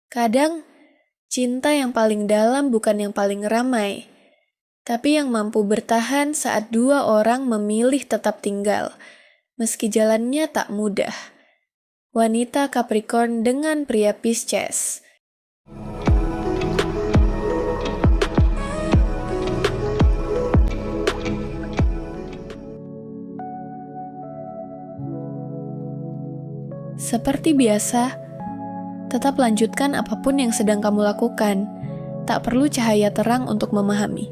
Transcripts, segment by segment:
Kadang, cinta yang paling dalam bukan yang paling ramai, tapi yang mampu bertahan saat dua orang memilih tetap tinggal, meski jalannya tak mudah. Wanita Capricorn dengan pria Pisces. Seperti biasa, tetap lanjutkan apapun yang sedang kamu lakukan. Tak perlu cahaya terang untuk memahami.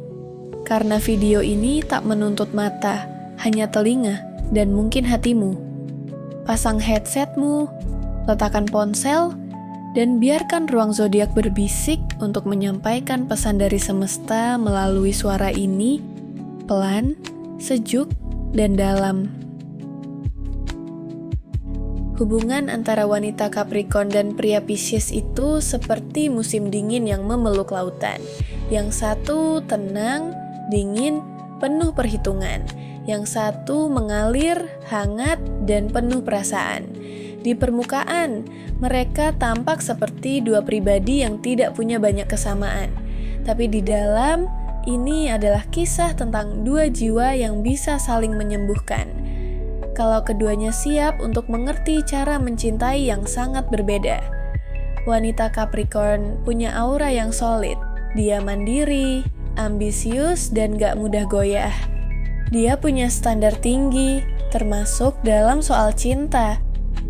Karena video ini tak menuntut mata, hanya telinga dan mungkin hatimu. Pasang headsetmu, letakkan ponsel, dan biarkan ruang zodiak berbisik untuk menyampaikan pesan dari semesta melalui suara ini, pelan, sejuk, dan dalam. Hubungan antara wanita Capricorn dan pria Pisces itu seperti musim dingin yang memeluk lautan. Yang satu tenang, dingin, penuh perhitungan. Yang satu mengalir, hangat, dan penuh perasaan. Di permukaan, mereka tampak seperti dua pribadi yang tidak punya banyak kesamaan. Tapi di dalam, ini adalah kisah tentang dua jiwa yang bisa saling menyembuhkan. Kalau keduanya siap untuk mengerti cara mencintai yang sangat berbeda. Wanita Capricorn punya aura yang solid. Dia mandiri, ambisius, dan gak mudah goyah. Dia punya standar tinggi, termasuk dalam soal cinta.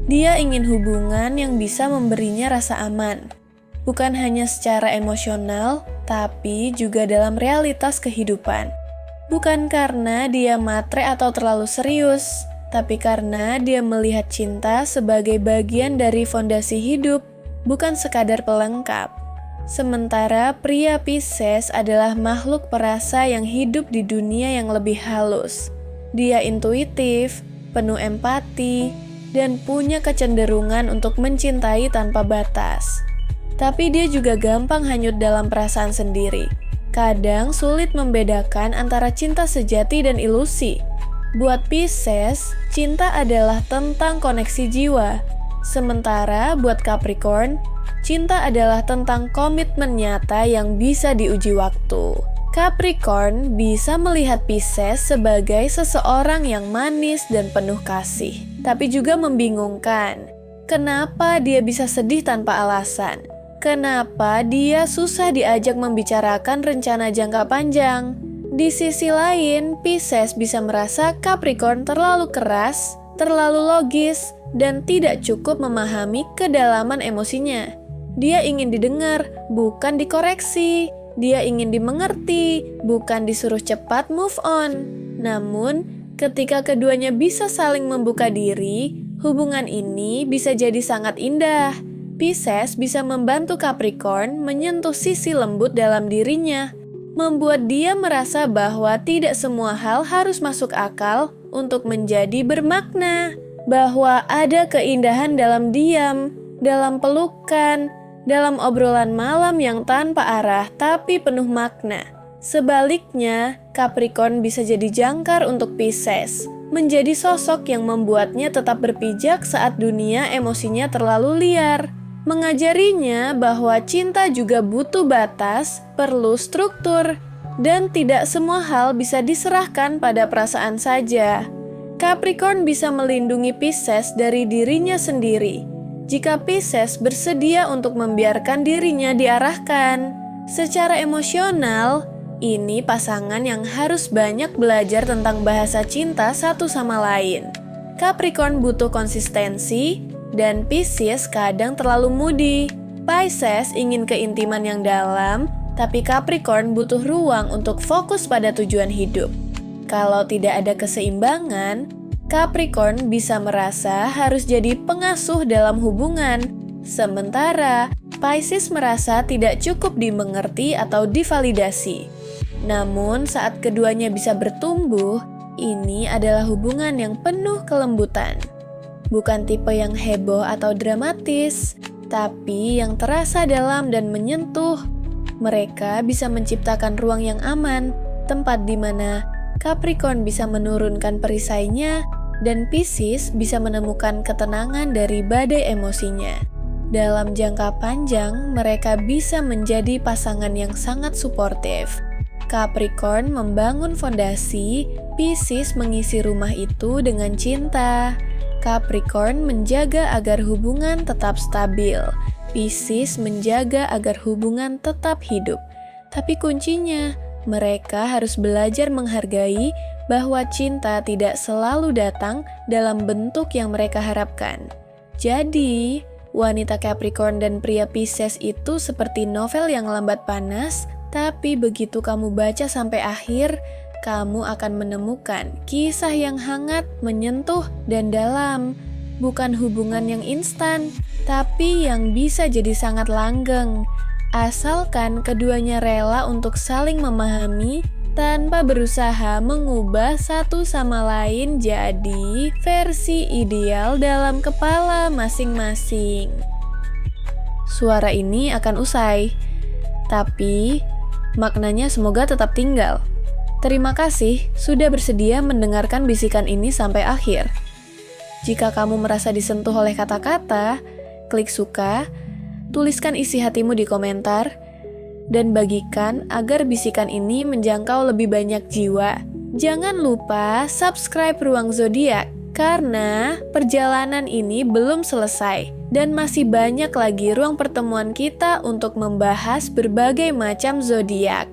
Dia ingin hubungan yang bisa memberinya rasa aman. Bukan hanya secara emosional, tapi juga dalam realitas kehidupan. Bukan karena dia matre atau terlalu serius, tapi karena dia melihat cinta sebagai bagian dari fondasi hidup, bukan sekadar pelengkap. Sementara pria Pisces adalah makhluk perasa yang hidup di dunia yang lebih halus. Dia intuitif, penuh empati, dan punya kecenderungan untuk mencintai tanpa batas. Tapi dia juga gampang hanyut dalam perasaan sendiri. Kadang sulit membedakan antara cinta sejati dan ilusi. Buat Pisces, cinta adalah tentang koneksi jiwa. Sementara buat Capricorn, cinta adalah tentang komitmen nyata yang bisa diuji waktu. Capricorn bisa melihat Pisces sebagai seseorang yang manis dan penuh kasih, tapi juga membingungkan. Kenapa dia bisa sedih tanpa alasan? Kenapa dia susah diajak membicarakan rencana jangka panjang? Di sisi lain, Pisces bisa merasa Capricorn terlalu keras, terlalu logis, dan tidak cukup memahami kedalaman emosinya. Dia ingin didengar, bukan dikoreksi. Dia ingin dimengerti, bukan disuruh cepat move on. Namun, ketika keduanya bisa saling membuka diri, hubungan ini bisa jadi sangat indah. Pisces bisa membantu Capricorn menyentuh sisi lembut dalam dirinya, membuat dia merasa bahwa tidak semua hal harus masuk akal untuk menjadi bermakna, bahwa ada keindahan dalam diam, dalam pelukan, dalam obrolan malam yang tanpa arah tapi penuh makna. Sebaliknya, Capricorn bisa jadi jangkar untuk Pisces, menjadi sosok yang membuatnya tetap berpijak saat dunia emosinya terlalu liar. Mengajarinya bahwa cinta juga butuh batas, perlu struktur, dan tidak semua hal bisa diserahkan pada perasaan saja. Capricorn bisa melindungi Pisces dari dirinya sendiri, jika Pisces bersedia untuk membiarkan dirinya diarahkan. Secara emosional, ini pasangan yang harus banyak belajar tentang bahasa cinta satu sama lain. Capricorn butuh konsistensi, dan Pisces kadang terlalu moody. Pisces ingin keintiman yang dalam, tapi Capricorn butuh ruang untuk fokus pada tujuan hidup. Kalau tidak ada keseimbangan, Capricorn bisa merasa harus jadi pengasuh dalam hubungan. Sementara Pisces merasa tidak cukup dimengerti atau divalidasi. Namun saat keduanya bisa bertumbuh, ini adalah hubungan yang penuh kelembutan. Bukan tipe yang heboh atau dramatis, tapi yang terasa dalam dan menyentuh. Mereka bisa menciptakan ruang yang aman, tempat di mana Capricorn bisa menurunkan perisainya, dan Pisces bisa menemukan ketenangan dari badai emosinya. Dalam jangka panjang, mereka bisa menjadi pasangan yang sangat suportif. Capricorn membangun fondasi, Pisces mengisi rumah itu dengan cinta. Capricorn menjaga agar hubungan tetap stabil. Pisces menjaga agar hubungan tetap hidup. Tapi kuncinya, mereka harus belajar menghargai bahwa cinta tidak selalu datang dalam bentuk yang mereka harapkan. Jadi, wanita Capricorn dan pria Pisces itu seperti novel yang lambat panas, tapi begitu kamu baca sampai akhir, kamu akan menemukan kisah yang hangat, menyentuh, dan dalam. Bukan hubungan yang instan, tapi yang bisa jadi sangat langgeng. Asalkan keduanya rela untuk saling memahami tanpa berusaha mengubah satu sama lain jadi versi ideal dalam kepala masing-masing. Suara ini akan usai, tapi maknanya semoga tetap tinggal. Terima kasih sudah bersedia mendengarkan bisikan ini sampai akhir. Jika kamu merasa disentuh oleh kata-kata, klik suka, tuliskan isi hatimu di komentar, dan bagikan agar bisikan ini menjangkau lebih banyak jiwa. Jangan lupa subscribe Ruang Zodiak, karena perjalanan ini belum selesai, dan masih banyak lagi ruang pertemuan kita untuk membahas berbagai macam zodiak.